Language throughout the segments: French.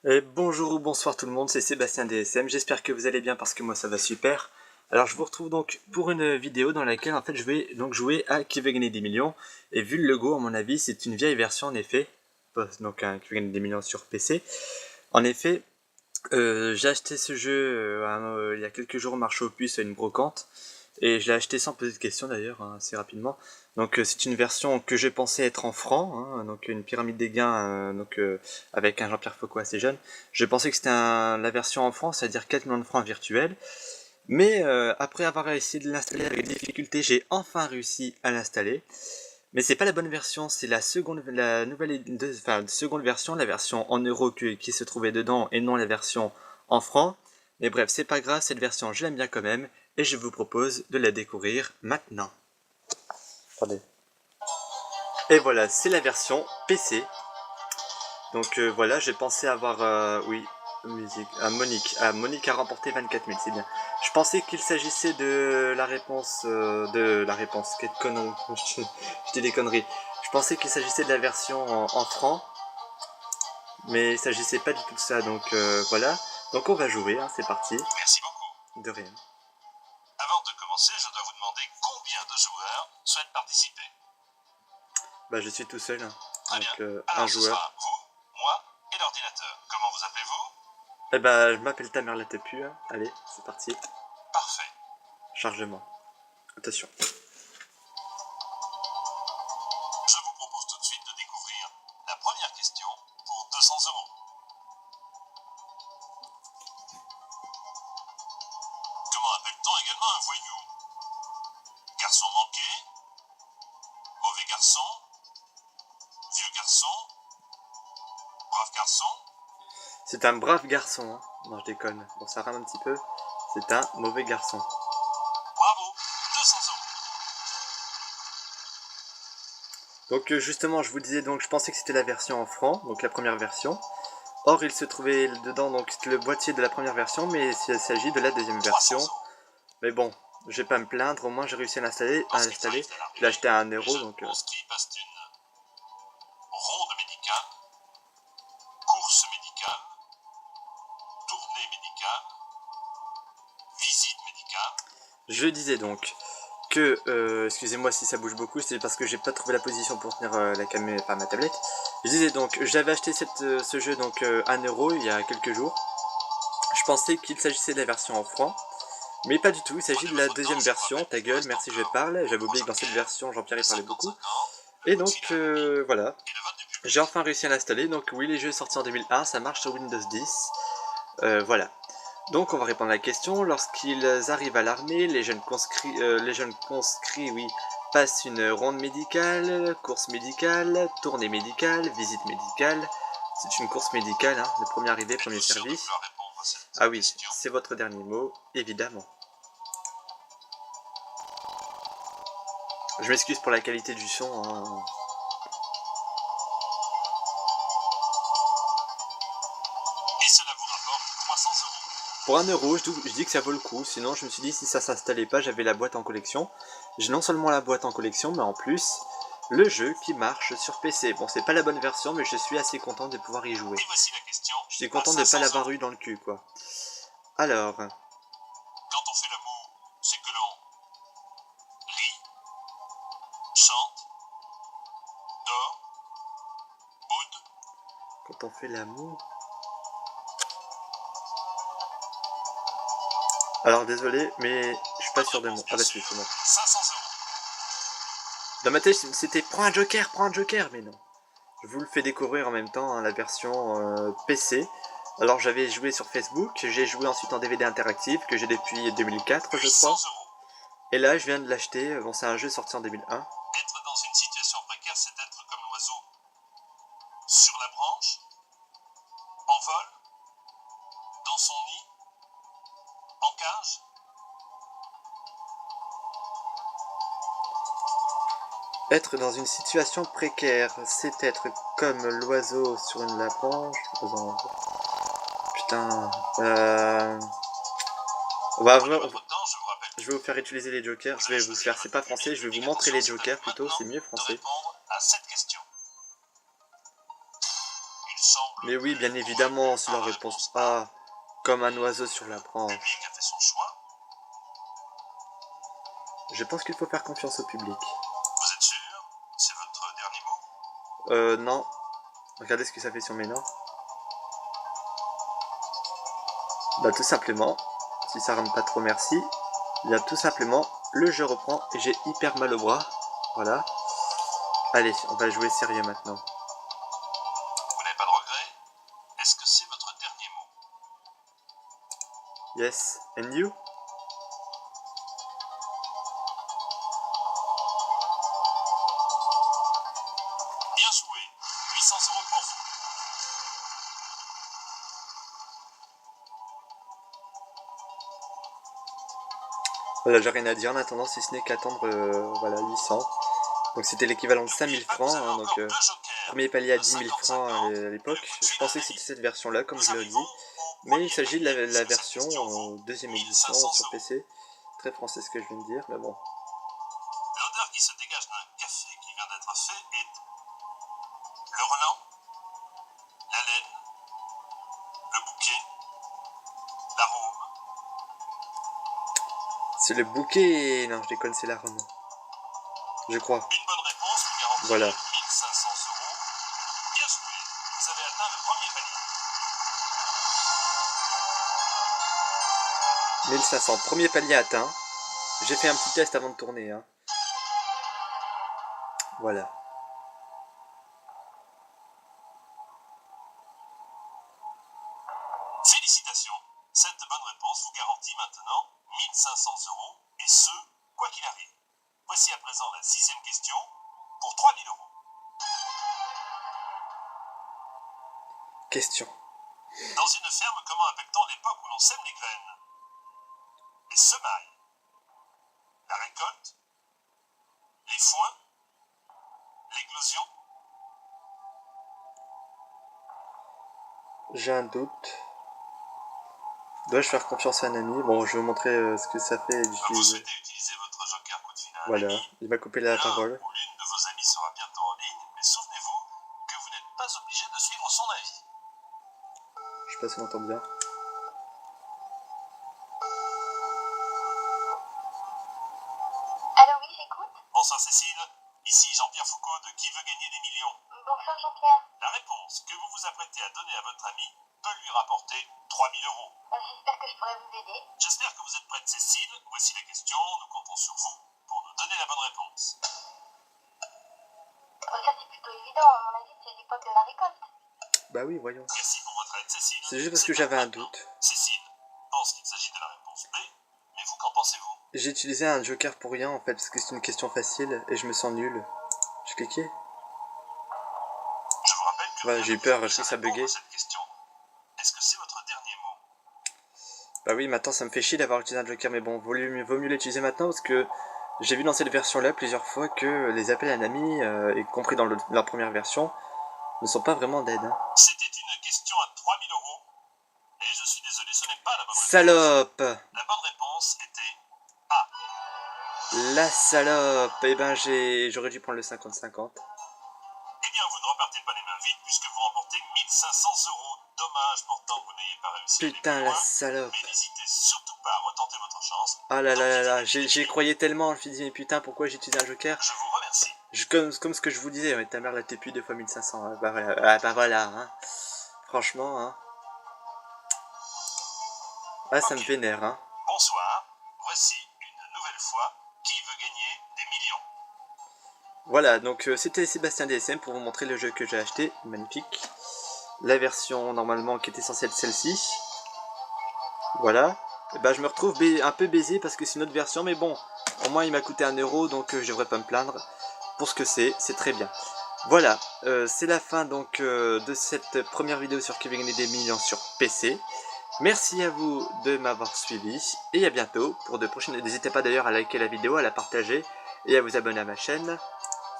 Bonjour ou bonsoir tout le monde, c'est Sébastien DSM, j'espère que vous allez bien parce que moi ça va super. Alors je vous retrouve donc pour une vidéo dans laquelle en fait je vais donc jouer à Qui veut gagner des millions. Et vu le logo à mon avis c'est une vieille version en effet, donc un Qui veut gagner des millions sur PC. En effet, j'ai acheté ce jeu il y a quelques jours au marché aux puces à une brocante. Et je l'ai acheté sans poser de questions d'ailleurs, hein, assez rapidement. Donc c'est une version que je pensais être en francs, hein, donc une pyramide des gains avec un Jean-Pierre Foucault assez jeune. Je pensais que c'était la version en francs, c'est-à-dire 4 millions de francs virtuels. Mais après avoir essayé de l'installer avec difficulté, j'ai enfin réussi à l'installer. Mais c'est pas la bonne version, c'est la nouvelle, enfin, seconde version, la version en euros qui se trouvait dedans et non la version en francs. Mais bref, c'est pas grave, cette version je l'aime bien quand même et je vous propose de la découvrir maintenant. Attendez. Et voilà, c'est la version PC. Donc voilà, j'ai pensé avoir, oui, musique, Monique a remporté 24 000, c'est bien. Je pensais qu'il s'agissait de la réponse, quelle connerie, je dis des conneries. Je pensais qu'il s'agissait de la version en francs, mais il s'agissait pas du tout de ça, donc voilà. Donc on va jouer, hein, c'est parti. Merci beaucoup. De rien. Avant de commencer, je dois vous demander combien de joueurs souhaitent participer. Bah je suis tout seul, hein. Très Donc bien. un Alors ce joueur. sera vous, moi et l'ordinateur. Comment vous appelez-vous? Eh bah je m'appelle ta mère la tepu, hein. Allez, c'est parti. Parfait. Chargement. Attention. Je vous propose tout de suite de découvrir la première question pour 200 euros. Comment appelle-t-on également un voyou? Garçon manqué? Mauvais garçon? Vieux garçon? Brave garçon? C'est un brave garçon, hein. Non, je déconne. Bon, ça rame un petit peu. C'est un mauvais garçon. Bravo, 200 euros. Donc justement, je vous disais donc, je pensais que c'était la version en francs, donc la première version. Or, il se trouvait dedans donc le boîtier de la première version, mais il s'agit de la deuxième 300 version. euros. Mais bon, je vais pas me plaindre, au moins j'ai réussi à l'installer. En ce qui arrive à Je l'ai acheté à 1 les euro, jeunes donc conscrits passent une ronde médicale, course médicale, tournée médicale, visite médicale. je disais donc que, excusez-moi si ça bouge beaucoup, c'est parce que j'ai pas trouvé la position pour tenir la caméra, enfin ma tablette. Je disais donc, j'avais acheté ce jeu donc 1 euro il y a quelques jours. Je pensais qu'il s'agissait de la version en francs, mais pas du tout, il s'agit de la deuxième version, ta gueule, merci je parle, j'avais oublié que dans cette version Jean-Pierre y parlait beaucoup. Et donc voilà, j'ai enfin réussi à l'installer, donc oui les jeux sont sortis en 2001, ça marche sur Windows 10, voilà. Donc on va répondre à la question, lorsqu'ils arrivent à l'armée, les jeunes conscrits, oui, passent une ronde médicale, course médicale, tournée médicale, visite médicale. C'est une course médicale, hein, le premier arrivé, premier servi. Ah oui, c'est votre dernier mot, évidemment. Je m'excuse pour la qualité du son, hein. Et cela vous rapporte 300 euros. Pour 1 euro, je dis que ça vaut le coup, sinon je me suis dit si ça s'installait pas, j'avais la boîte en collection. J'ai non seulement la boîte en collection, mais en plus, le jeu qui marche sur PC. Bon, c'est pas la bonne version, mais je suis assez content de pouvoir y jouer. Et voici la question. Je suis content de pas l'avoir eu dans le cul, quoi. Alors, Quand on fait l'amour, c'est que l'on rit, chante, dort, boude. quand on fait l'amour... Alors, désolé, mais je suis pas sûr de moi. Ah bah si, c'est bon. 500 euros. Dans ma tête, c'était prends un joker, mais non. Je vous le fais découvrir en même temps, hein, la version PC. Alors j'avais joué sur Facebook, j'ai joué ensuite en DVD interactif que j'ai depuis 2004 je crois. 100 euros. Et là je viens de l'acheter, bon c'est un jeu sorti en 2001. Être dans une situation précaire, c'est être comme l'oiseau. Sur la branche, en vol, dans son nid, en cage. Être dans une situation précaire, c'est être comme l'oiseau sur une laprange. Putain, on va, Prenez votre temps, je vous rappelle. je vais vous faire utiliser les jokers, je vais vous faire, c'est pas français, je vais vous montrer les jokers plutôt, c'est mieux De français. répondre à cette question. Une Il semble Mais oui, que bien vous évidemment, répondez c'est la par réponse A. A, comme un oiseau sur la Le branche. public a fait son choix. Je pense qu'il faut faire confiance au public. Vous êtes sûr? C'est votre dernier mot? Non. Regardez ce que ça fait sur mes noms. Bah tout simplement, si ça rame pas trop merci, il y a tout simplement le je reprends et j'ai hyper mal au bras. Voilà. Allez, on va jouer sérieux maintenant. Vous n'avez pas de regret? Est-ce que c'est votre dernier mot? Yes, and you? Bien joué. 800 € pour vous. Voilà, j'ai rien à dire en attendant si ce n'est qu'attendre voilà, 800. Donc c'était l'équivalent de 5000 francs. Hein, donc premier palier à 10 000 francs à l'époque. Je pensais que c'était cette version-là, comme je l'ai dit. Mais il s'agit de la version deuxième édition sur PC. Très français ce que je viens de dire, mais bon. L'odeur qui se dégage d'un café qui vient d'être fait est le relent, la laine, le bouquet, l'arôme. C'est le bouquet. Non, je déconne, c'est l'arôme. Je crois. Une bonne réponse, vous garantit Voilà. 1500 €. Bien joué, vous avez atteint le premier palier. 1500, premier palier atteint. J'ai fait un petit test avant de tourner. Hein. Voilà. Félicitations, cette bonne réponse vous garantit maintenant 1500 € et ce, quoi qu'il arrive. Voici à présent la 6e question pour 3000 €. Question. Dans une ferme, comment appelle-t-on l'époque où l'on sème les graines? Les semailles, la récolte, les foins, l'éclosion. J'ai un doute. Dois-je faire confiance à un ami? Bon, je vais vous montrer ce que ça fait Vous d'utiliser. souhaitez utiliser votre joker coup de fil à un Voilà, ami. il m'a coupé la L'un parole. ou l'une de vos amis sera bientôt en ligne, mais souvenez-vous que vous n'êtes pas obligé de suivre son avis. Je sais pas si on entend bien. Allô, oui, j'écoute. Bonsoir Cécile, ici Jean-Pierre Foucault de Qui veut gagner des millions. Bonsoir, Jean-Pierre. La réponse que vous vous apprêtez à donner à votre ami peut lui rapporter 3000 €. J'espère que je pourrai vous aider. J'espère que vous êtes prête Cécile, voici les questions, nous comptons sur vous pour nous donner la bonne réponse. Bon, ça, c'est plutôt évident. À mon avis, c'est l'époque de la récolte. Bah oui, voyons. Merci pour votre aide Cécile. C'est juste parce que j'avais un doute. Cécile pense qu'il s'agit de la réponse B, mais vous qu'en pensez-vous? J'ai utilisé un joker pour rien en fait, parce que c'est une question facile et je me sens nul. J'ai cliqué. Je vous rappelle que Ouais, rien j'ai eu ne peur, vous je sais que oblige ça à répondre buguait. à cette question. Est-ce que c'est votre dernier mot? Bah oui, maintenant ça me fait chier d'avoir utilisé un joker, mais bon, vaut mieux l'utiliser maintenant parce que j'ai vu dans cette version-là plusieurs fois que les appels à un ami, y compris dans la première version, ne sont pas vraiment d'aide. Hein. C'était une question à 3000 €. Et je suis désolé, ce n'est pas la bonne réponse. Salope! La bonne réponse était A. La salope! Eh ben j'aurais dû prendre le 50-50. Eh bien, vous ne repartez pas les mains vides puisque vous remportez 1500 €. Dommage pourtant que vous n'ayez pas réussi. Putain, la salope! Mais n'hésitez surtout pas à retenter votre chance. Ah là là là là, j'y croyais tellement, je me suis dit, mais putain, pourquoi j'ai utilisé un joker? Je vous remercie. Comme ce que je vous disais, ouais, ta mère la TP 2 fois 1500. Hein. Bah voilà, ah, bah voilà hein. Franchement, hein. Ah, ça me vénère, hein. Bonsoir. Voici une nouvelle fois Qui veut gagner des millions. Voilà, donc c'était Sébastien DSM pour vous montrer le jeu que j'ai acheté. Magnifique. La version normalement qui était censée être celle-ci. Voilà. Et bah, je me retrouve un peu baisé parce que c'est une autre version, mais bon, au moins il m'a coûté 1 €, donc je devrais pas me plaindre. Pour ce que c'est très bien. Voilà, c'est la fin donc de cette première vidéo sur Qui veut gagner des millions sur PC. Merci à vous de m'avoir suivi et à bientôt pour de prochaines. N'hésitez pas d'ailleurs à liker la vidéo, à la partager et à vous abonner à ma chaîne.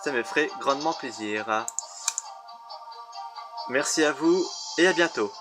Ça me ferait grandement plaisir. Merci à vous et à bientôt.